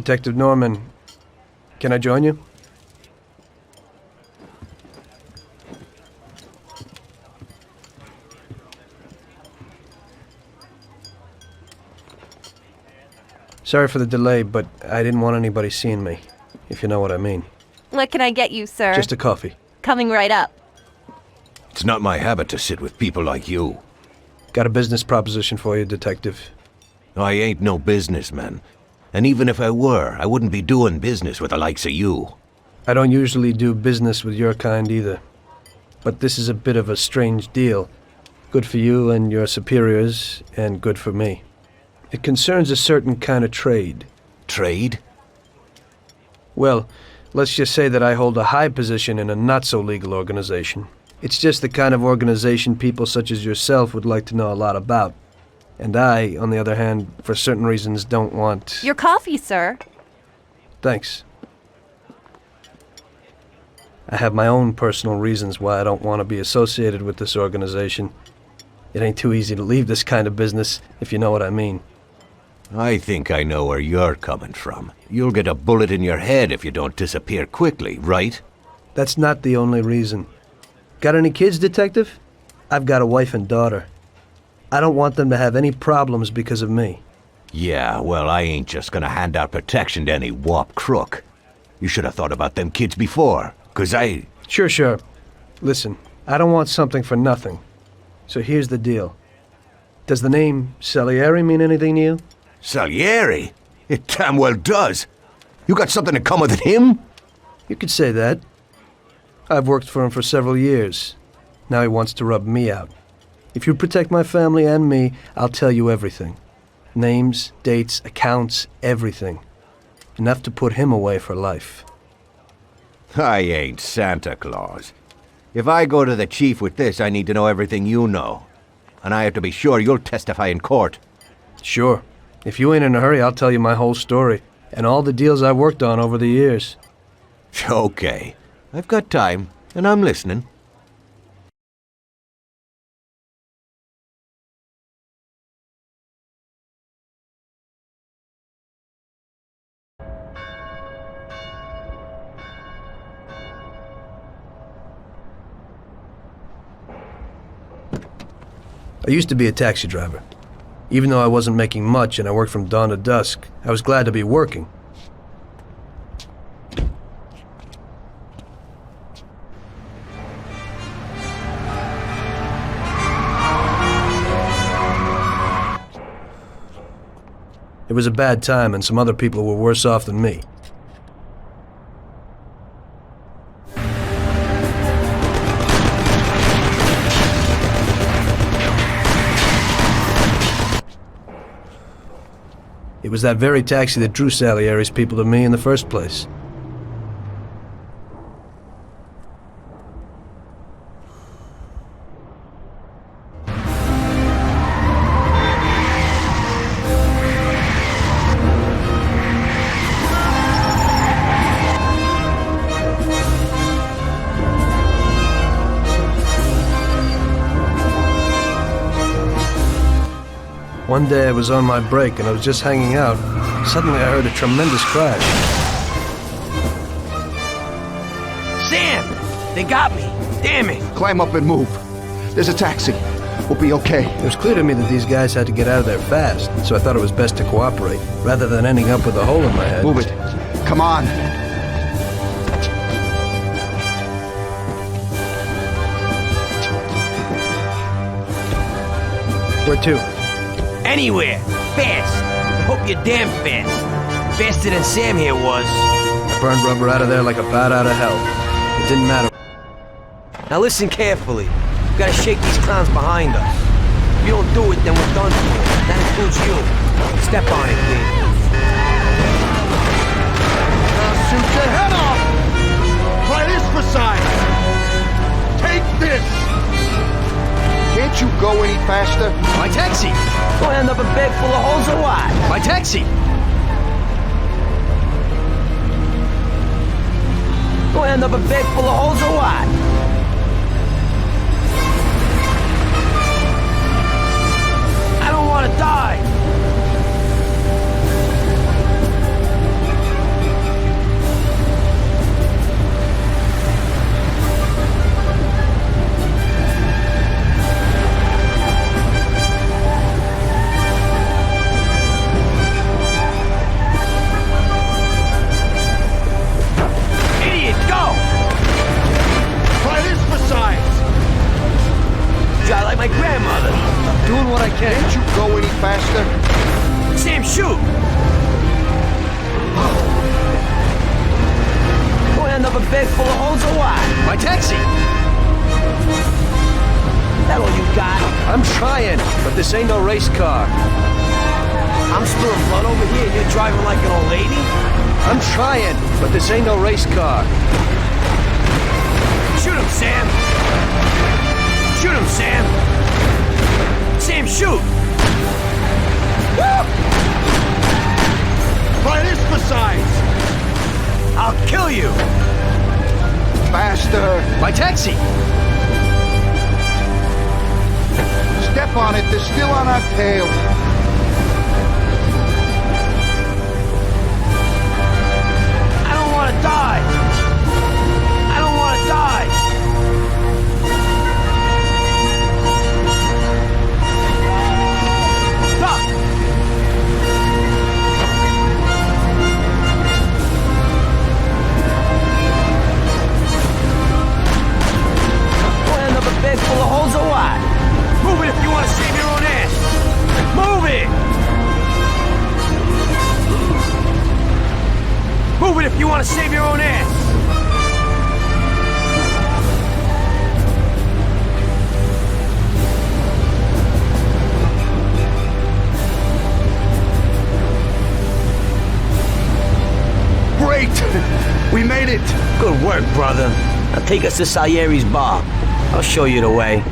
Detective Norman, can I join you? Sorry for the delay, but I didn't want anybody seeing me, if you know what I mean. What can I get you, sir? Just a coffee. Coming right up. It's not my habit to sit with people like you. Got a business proposition for you, Detective. I ain't no businessman. And even if I were, I wouldn't be doing business with the likes of you. I don't usually do business with your kind either. But this is a bit of a strange deal. Good for you and your superiors, and good for me. It concerns a certain kind of trade. Trade? Well, let's just say that I hold a high position in a not-so-legal organization. It's just the kind of organization people such as yourself would like to know a lot about. And I, on the other hand, for certain reasons, don't want... Your coffee, sir. Thanks. I have my own personal reasons why I don't want to be associated with this organization. It ain't too easy to leave this kind of business, if you know what I mean. I think I know where you're coming from. You'll get a bullet in your head if you don't disappear quickly, right? That's not the only reason. Got any kids, Detective? I've got a wife and daughter. I don't want them to have any problems because of me. Yeah, well, I ain't just gonna hand out protection to any wop crook. You should have thought about them kids before, 'cause I... Sure. Listen, I don't want something for nothing. So here's the deal. Does the name Salieri mean anything to you? Salieri? It damn well does. You got something in common with him? You could say that. I've worked for him for several years. Now he wants to rub me out. If you protect my family and me, I'll tell you everything. Names, dates, accounts, everything. Enough to put him away for life. I ain't Santa Claus. If I go to the chief with this, I need to know everything you know. And I have to be sure you'll testify in court. Sure. If you ain't in a hurry, I'll tell you my whole story, and all the deals I've worked on over the years. Okay. I've got time, and I'm listening. I used to be a taxi driver. Even though I wasn't making much and I worked from dawn to dusk, I was glad to be working. It was a bad time and some other people were worse off than me. It was that very taxi that drew Salieri's people to me in the first place. One day I was on my break and I was just hanging out. Suddenly I heard a tremendous crash. Sam! They got me! Damn it! Climb up and move. There's a taxi. We'll be okay. It was clear to me that these guys had to get out of there fast, so I thought it was best to cooperate, rather than ending up with a hole in my head. Move it. Come on. Where to? Anywhere! Fast! I hope you're damn fast. Faster than Sam here was. I burned rubber out of there like a bat out of hell. It didn't matter. Now listen carefully. We've gotta shake these clowns behind us. If you don't do it, then we're done for. That includes you. Step on it, kid. Now shoot your head off! Try this for size! Take this! Can't you go any faster? My taxi! Don't end up a bag full of holes or what? My taxi! Don't end up a bag full of holes or what? I don't want to die! my grandmother. Doing what I can. Can't you go any faster? Sam, shoot! Gonna end up a bag full of holes or what? My taxi! That all you got? I'm trying, but this ain't no race car. I'm spilling blood over here and you're driving like an old lady? I'm trying, but this ain't no race car. Shoot him, Sam! Shoot him, Sam! Sam, shoot! Woo! Try this for size! I'll kill you! Faster! My taxi! Step on it, they're still on our tail. I don't want to die! I don't want to die! Stop! Gonna end up a bag full of holes or what? Move it if you want to save your own ass! Move it! Move it if you want to save your own ass! Great! We made it! Good work, brother. Now take us to Salieri's bar. I'll show you the way.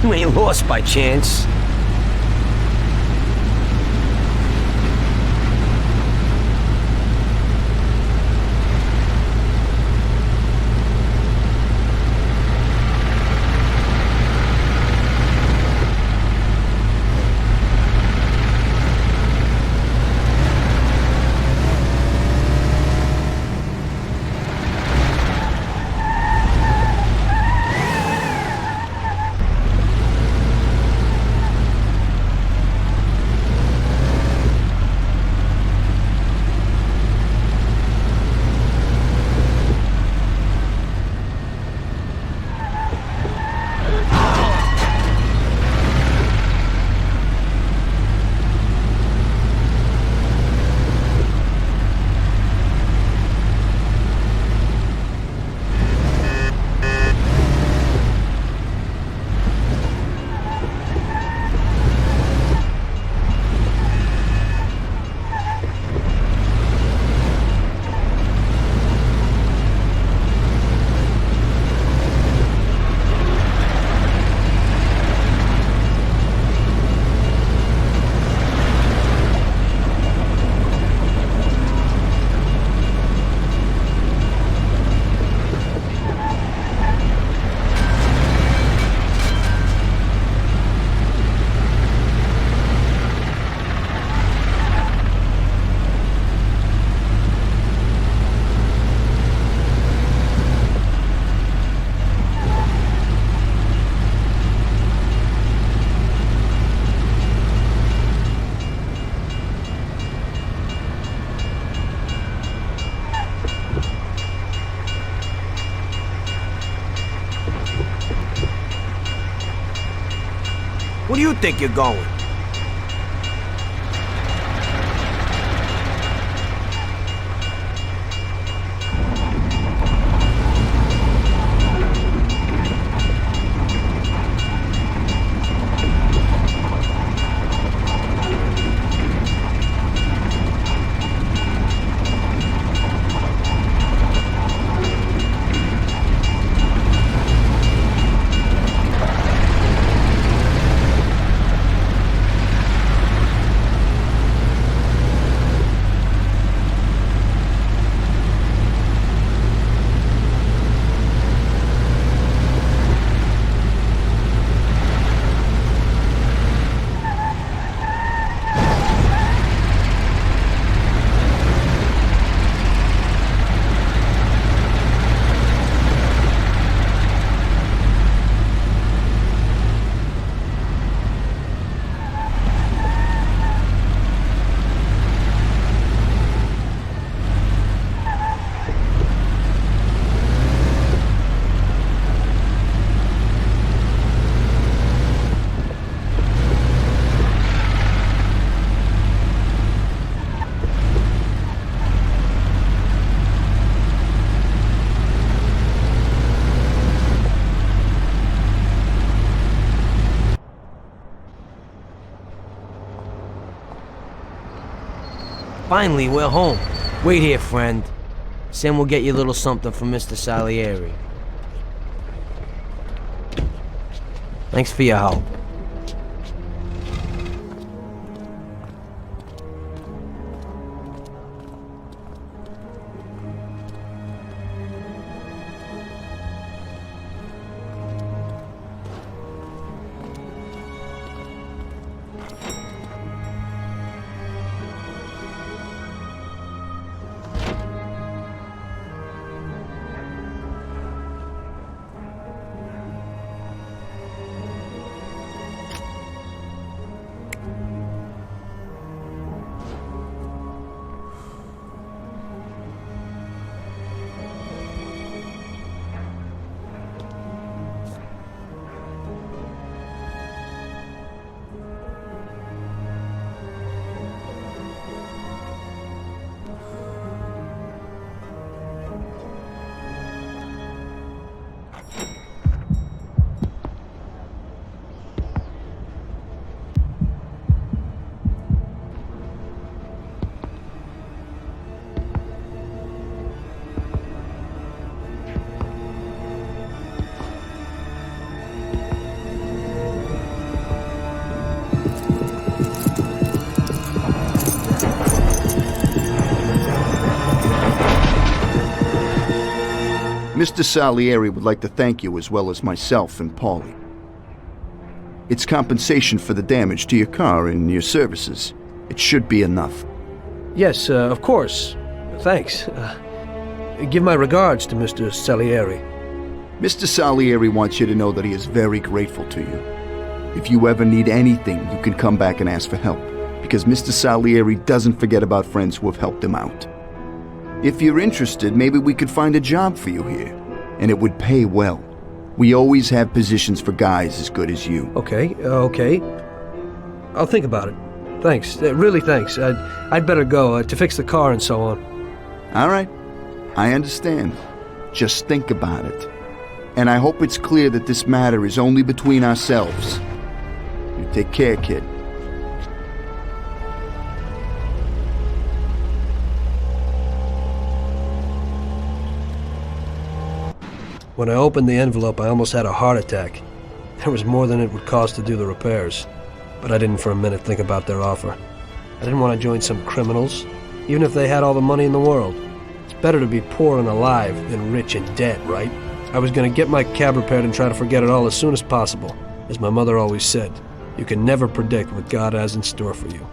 You ain't lost by chance. you think you're going? Finally, we're home. Wait here, friend. Sam will get you a little something from Mr. Salieri. Thanks for your help. Mr. Salieri would like to thank you as well as myself and Paulie. It's compensation for the damage to your car and your services. It should be enough. Yes, of course. Thanks. Give my regards to Mr. Salieri. Mr. Salieri wants you to know that he is very grateful to you. If you ever need anything, you can come back and ask for help, because Mr. Salieri doesn't forget about friends who have helped him out. If you're interested, maybe we could find a job for you here, and it would pay well. We always have positions for guys as good as you. Okay. I'll think about it. Thanks. Really thanks. I'd better go to fix the car and so on. All right. I understand. Just think about it. And I hope it's clear that this matter is only between ourselves. You take care, kid. When I opened the envelope, I almost had a heart attack. There was more than it would cost to do the repairs. But I didn't for a minute think about their offer. I didn't want to join some criminals, even if they had all the money in the world. It's better to be poor and alive than rich and dead, right? I was going to get my cab repaired and try to forget it all as soon as possible. As my mother always said, you can never predict what God has in store for you.